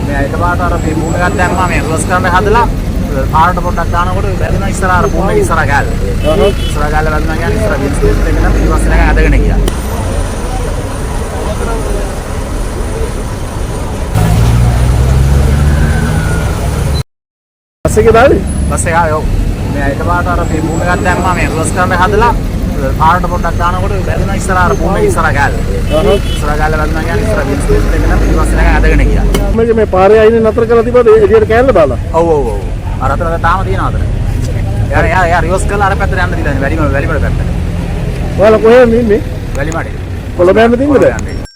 මේ එකපාරට අර මේ බූම එකක් දැම්මා මේ රිවර්ස් කරන්න හදලා පාරට පොඩ්ඩක් දානකොට වැදුනා ඉස්සරහ අර බූම එක ඉස්සරහ ගාල්ල. ඉස්සරහ ගාල්ල වැදුනා කියන්නේ ඉස්සරහ විල් ස්පේස් එක නම් ඊට පස්සේ නැග ඇදගෙන ගියා. බස් එකේ දාන්නේ? බස් එක ආවෝ. මේ එකපාරට අර මේ බූම එකක් දැම්මා මේ රිවර්ස් කරන්න හදලා පාරට පොඩ්ඩක් දානකොට වැදුනා ඉස්සරහ අර බූම එක ඉස්සරහ ගාල්ල. ඉස්සරහ ගාල්ල වැදුනා කියන්නේ ඉස්සරහ විල් ස්පේස් එක නම් ඊට පස්සේ නැග ඇදගෙන ගියා. මේ පාරේ අයිනේ නතර කරලා තිබ්බද එළියට කෑල්ල දාලා? ඔව් ඔව් ඔව්. අර අතන තාම තියෙනවා අතන. යා රිවර්ස් කරලා අර පැත්තට යන්න දීලා වැඩිම පැත්තට. ඔයාලා කොහෙන්ද ඉන්නේ? වැලිමඩේ. කොළඹ යන්න තින්ද?